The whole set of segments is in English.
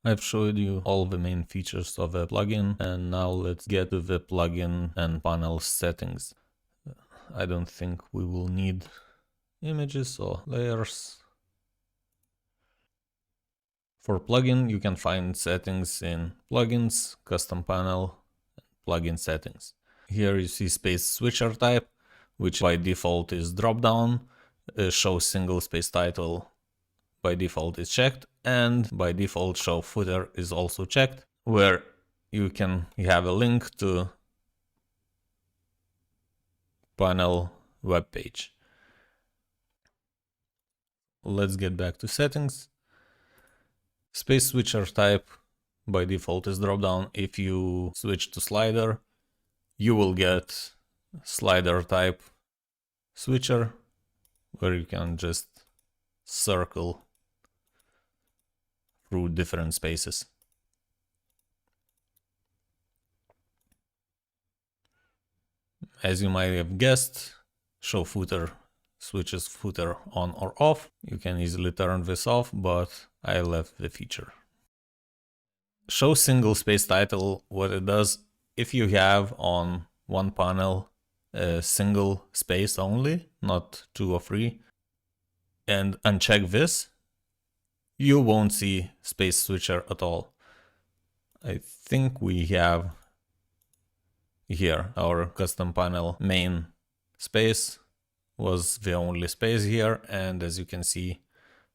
I've showed you all the main features of a plugin, and now let's get to the plugin and panel settings. I don't think we will need images or layers. For plugin, you can find settings in plugins, custom panel, plugin settings. Here you see space switcher type, which by default is drop down, show single space title by default is checked, and by default show footer is also checked, where you can have a link to panel web page. Let's get back to settings. Space switcher type by default is drop down. If you switch to slider, you will get slider type switcher, where you can just circle through different spaces. As you might have guessed, show footer switches footer on or off. You can easily turn this off, but I left the feature. Show single space title, what it does, if you have on one panel a single space only, not 2 or 3, and uncheck this, you won't see space switcher at all. I think we have here our custom panel main space was the only space here, and as you can see,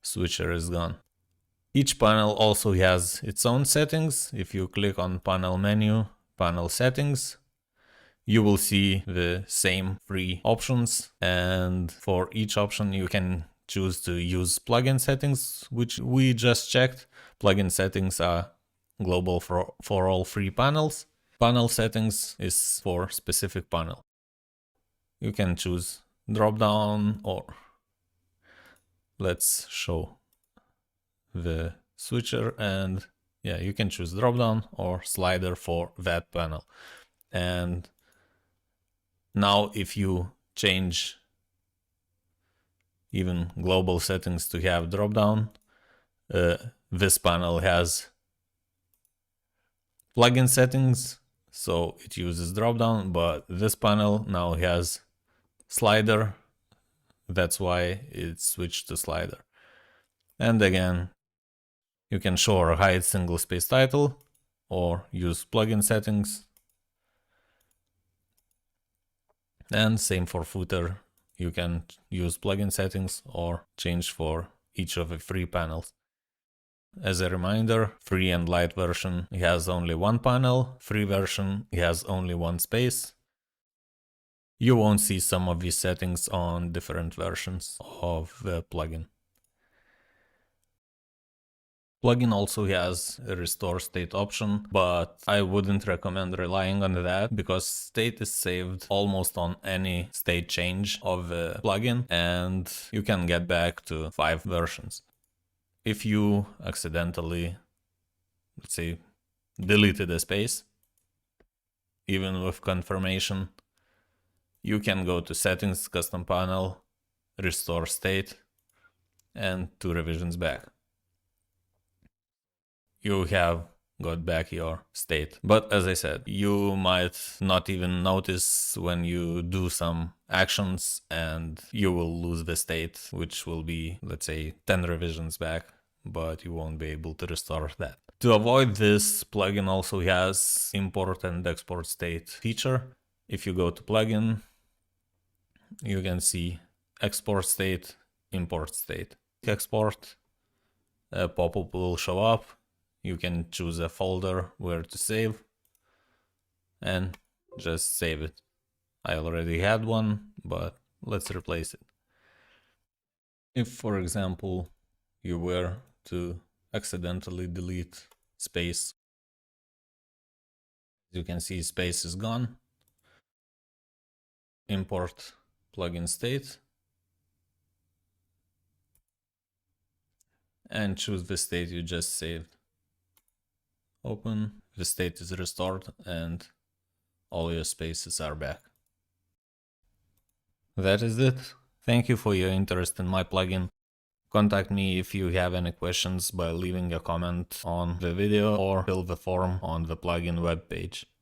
switcher is gone. Each panel also has its own settings. If you click on panel menu, panel settings, you will see the same 3 options, and for each option you can choose to use plugin settings, which we just checked. Plugin settings are global for all 3 panels. Panel settings is for specific panel. You can choose drop down, or let's show the switcher, and yeah, you can choose drop down or slider for that panel. And now if you change even global settings to have drop down, this panel has plugin settings, so it uses drop down, but this panel now has slider, that's why it switched to slider. And again, you can show or hide single space title or use plugin settings. And same for footer, you can use plugin settings or change for each of the 3 panels. As a reminder, free and light version has only 1 panel, free version has only 1 space. You won't see some of these settings on different versions of the plugin. Plugin also has a restore state option, but I wouldn't recommend relying on that because state is saved almost on any state change of the plugin, and you can get back to 5 versions. If you accidentally, let's say, deleted a space, even with confirmation, you can go to settings, custom panel, restore state, and 2 revisions back. You have got back your state. But as I said, you might not even notice when you do some actions and you will lose the state, which will be, let's say, 10 revisions back, but you won't be able to restore that. To avoid this, plugin also has import and export state feature. If you go to plugin, you can see export state, import state. Export, a pop-up will show up. You can choose a folder where to save and just save it. I already had one, but let's replace it. If, for example, you were to accidentally delete space, you can see space is gone. Import plugin state and choose the state you just saved. Open, the state is restored and all your spaces are back. That is it. Thank you for your interest in my plugin. Contact me if you have any questions by leaving a comment on the video or fill the form on the plugin webpage.